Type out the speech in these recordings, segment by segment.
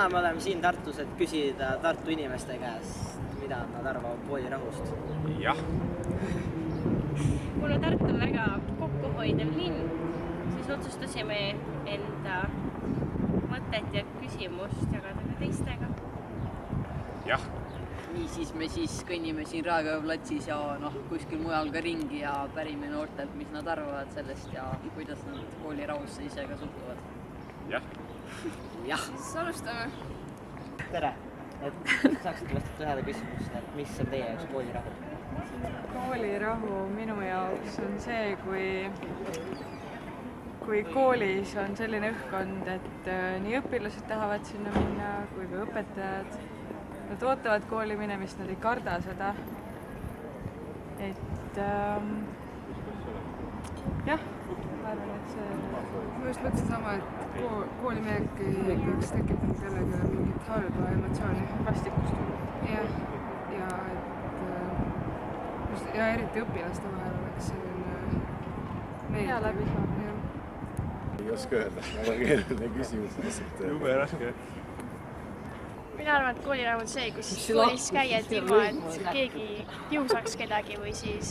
täna me oleme siin Tartus, et küsida Tartu inimeste käest, mida nad arvavad koolirahust. Jah. Kuna Tartu on väga kokkuhoidev linn, siis otsustasime enda mõtet ja küsimust jagada ka teistega. Jah. Nii siis me kõnnime siin Raekoja platsis ja kuskil mujal ka ringi ja pärime noortelt, mis nad arvavad sellest ja kuidas nad koolirahusse ise ka suhtuvad. Jah. Jah. Siis alustame. Tere! Saaksite vastata ühele küsimusele, et mis on teie jaoks koolirahu? Koolirahu minu jaoks on see, kui koolis on selline õhkkond, et nii õpilased tahavad sinna minna kui ka õpetajad. Nad ootavad kooli minemist, nad ei karda seda. Et jah, ma arvan, et see... Ma just mõtlesin sama, et kooli minek ei peaks tekitama kellegi mingit halba emotsiooni. Vastikust. Ja eriti õpilaste vahel oleks selline Hea läbi saama. Ei oska öelda, väga keeruline küsimus. Jube raske. Mina arvan, et koolirahu on see, kus koolis käied ilma, et keegi kiusaks kedagi või siis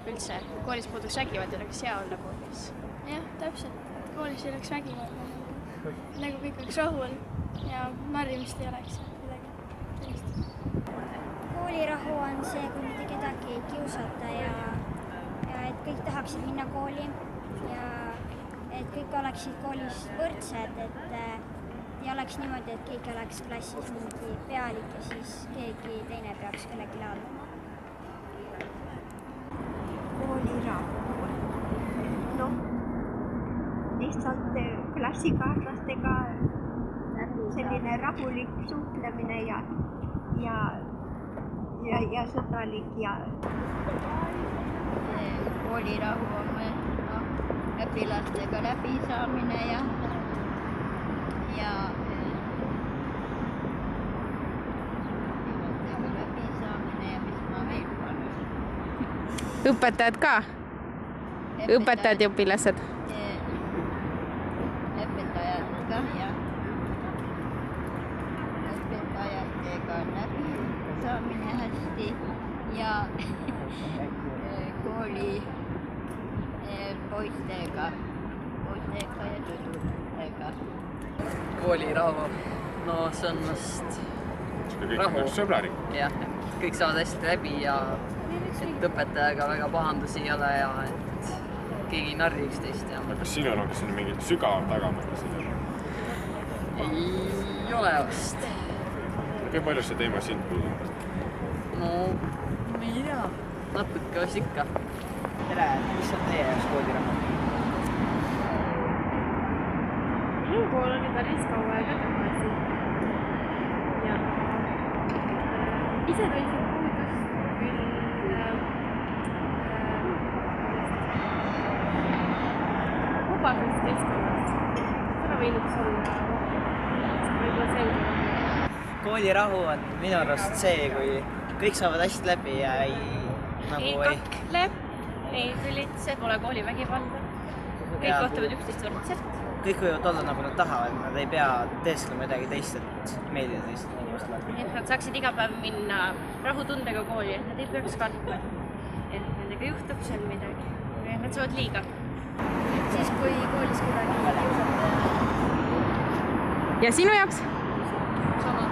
üldse koolis puuduks vägivald ja oleks hea olla koolis. Jah, täpselt. Koolis ei oleks vägivald. Nagu kõik oleks rahul ja narrimist ei oleks midagi. Koolirahu on see, kui mitte kedagi ei kiusata ja et kõik tahaksid minna kooli ja et kõik oleksid koolis võrdsed, et ei oleks niimoodi, et keegi oleks klassis mingi pealik ja siis keegi teine peaks kellegi laadama. Koolirahu. Lihtsalt klassikaaslastega selline rahulik suhtlemine ja sõdalik ja... Koolirahu on õpilastega läbisaamine ja õpetajad ka? Õpetajad ja õpilased? Õpetajad ka, jah. Õpetajatega läbisaamine hästi ja kooli poistega ja tüdrukutega. Koolirahu, see on vast rahu. Sõbrarik. Jah, kõik saavad hästi läbi ja et õpetajaga väga pahandusi ei ole ja et keegi ei narri üksteist. Kas sinul on siin mingi sügav tagamõte siin? Ei ole vast. Kui palju see teema sind puudutab? Ei tea. Natuke vast ikka. Tere, mis on teie jaoks koolirahu? Minu kool oli päris kaua aega tagasi. Ja ise tundsin puudust küll vabasest keskkonnast. Täna võinuks olla võib-olla selge. Koolirahu on minu arust see, kui kõik saavad hästi läbi ja ei kakle, ei tülitse, pole koolivägivalda. Kõik kohtavad üksteist võrdselt. Kõik võivad olla nagu nad tahavad, nad ei pea teesklema midagi teist, et meeldida teist inimestele. Et nad saaksid iga päev minna rahutundega kooli, et nad ei peaks kartma, et nendega juhtub seal midagi. Nad saavad liiga. Siis kui koolis kuidagi kiusata. Ja sinu jaoks? Sama.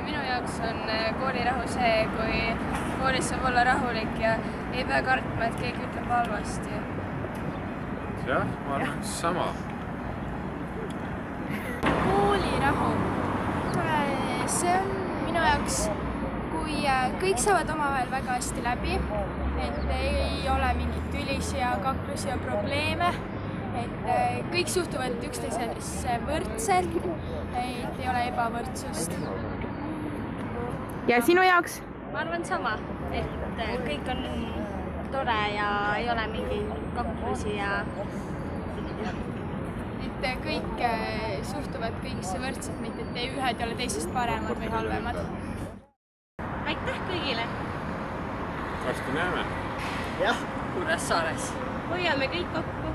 Minu jaoks on koolirahu see, kui koolis saab olla rahulik ja ei pea kartma, et keegi ütleb halvasti. Jah, ma arvan, sama. Koolirahu. See on minu jaoks, kui kõik saavad omavahel väga hästi läbi, et ei ole mingit tülisi ja kaklusi ja probleeme, et kõik suhtuvad üksteisesse võrdselt, et ei ole ebavõrdsust. Ja sinu jaoks? Ma arvan sama, et kõik on tore ja ei ole mingi kaklusi ja et kõik suhtuvad kõigisse võrdselt, mitte et ühed ei ole teisest paremad või halvemad. Aitäh kõigile! Varsti näeme. Jah. Kuressaares. Hoiame kõik kokku.